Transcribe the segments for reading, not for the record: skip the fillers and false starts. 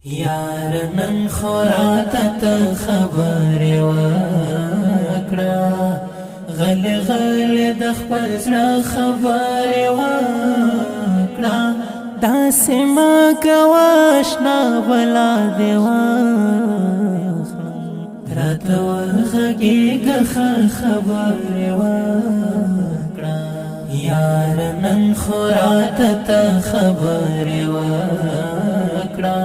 یار نن خوراته ته خبرې وکړه غل غل د خپل زړه خبرې وکړه داسې ما کوه اشنا بلا دې واخلم راته وغږېږه خبرې وکړه یار نن خوراته ته خبرې وکړه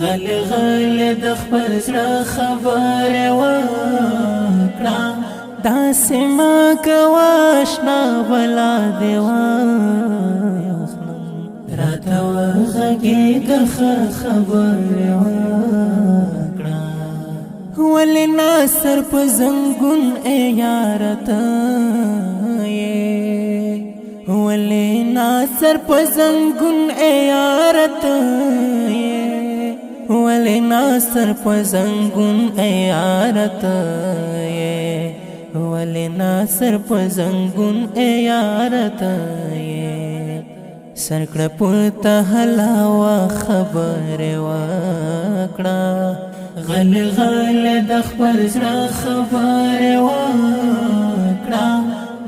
غل غل د خپل زړه خبرې وکړه داسې ما کوه اشنا بلا دې واخلم راته وغږېږه خبرې وکړه ولې ناصر په زنګون ای یاره ته یې ولې ناصر په زنګون ای یاره ته ولې ناصر په زنګون ای یاره ته ولې ناصر په زنګون ای یاره ته سرکړه پورته هلاوه خبرې وکړه غل غل د خپل زړه خبرې وکړه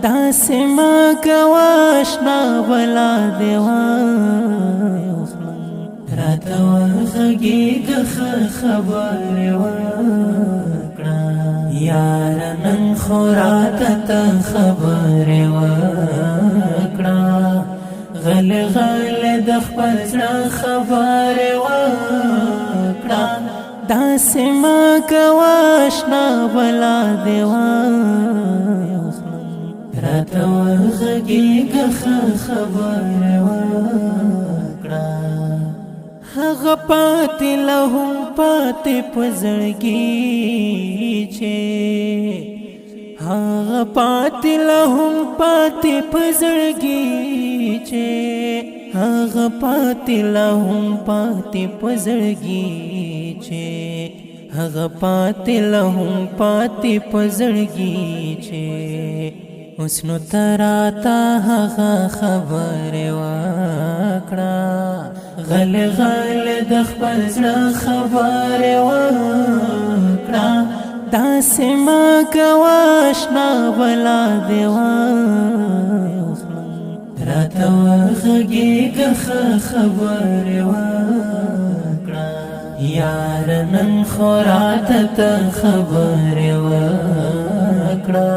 داسې ما کوه اشنا بلا دې واخلم راته وغږېږه خبرې وکړه یاره نن خو راته ته خبرې وکړه غل غل د خپل زړه خبرې وکړه داسې ما کوه اشنا بلا دې واخلم راته وغږېږه خبرې وکړه هغه پاتې له هم پاتې په زړګي چې هغه پاتې له هم پاتې په زړګي چې هغه پاتې له هم پاتې په زړګي چې هغه پاتې له هم پاتې په زړګي چې اوس نو تراته هغه خبرې وکړه غل غل د خپل زړه خبرې وکړه داسې ما کوه اشنا بلا دې واخلم راته وغږېږه خبرې وکړه یار نن خو راته ته خبرې وکړه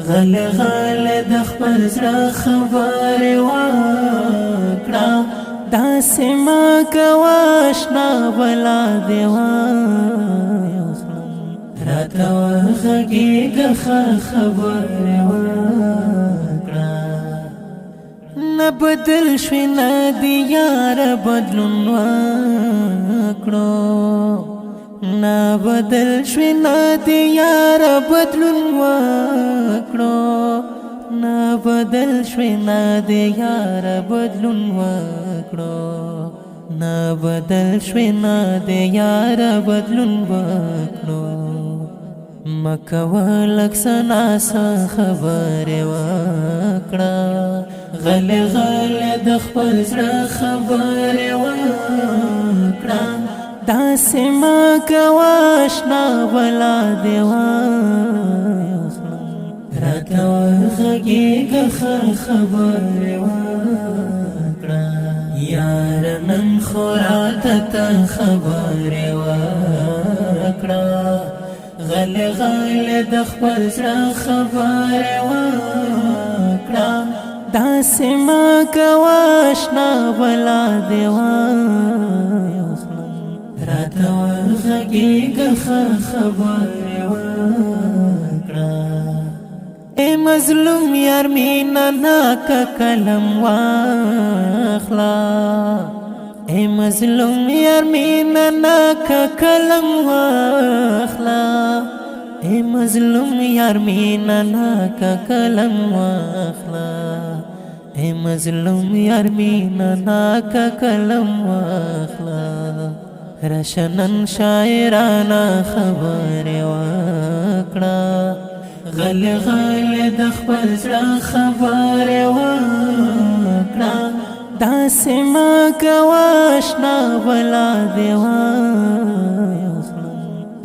غل غل د خپل زړه خبرې وکړه داسې ما کوه اشنا بلا دې واخلم راته وغږېږه خبرې وکړه نه بدل شوې نه دې یاره بدلون وکړو نه بدل شوې نه دې یاره بدلون وکړو نه بدل شوې نه دې یاره بدلون وکړو نه بدل شوې نه دې یاره بدلون وکړو مکوه لږ څه ناسه خبرې وکړه غل غل د خپل زړه خبرې وکړه داسې ما کوه اشنا بلا دې واخلم راته وغږېږه خبرې وکړه یاره نن خو راته ته خبرې وکړه غل غل د خپل زړه خبرې وکړه داسې ما کوه اشنا بلا دې واخلم راته وغږېږه خبرې وکړه ای مظلوم یار مینه ناکه قلم واخله ای مظلوم یار مینه ناکه قلم واخله ای مظلوم یار مینه ناکه قلم واخله ای مظلوم یار مینه ناکه قلم واخله راشنن شاعرانه خبرې وکړه غل غل د خپل زړه خبرې وکړه داسې ما کواشنا بلا دیوا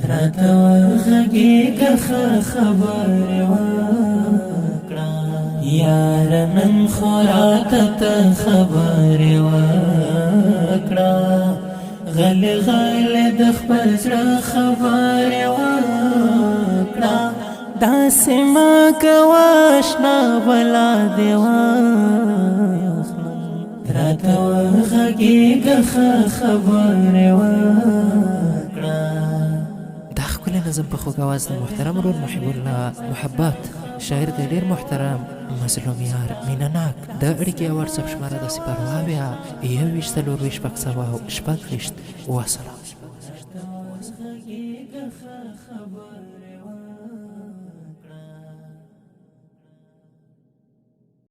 راته وغږېږه ښه خبرې وکړه یار نن خو راته ته خبرې وکړه غل غل د خپل زړه خبرې وکړه داسې ما کواشنا بلا دیوا راته وغږېږه ښه خبرې وکړه. دا ښکلی نظم په خوږ اواز د محترم ورور محب الله محبت شاعر دی ډېر محترم مظلوم یار مینه ناک د اړیکې او واتساپ شماره د 0 اویا 21 40 شپږ سوه شپږ ویشت. وسلام.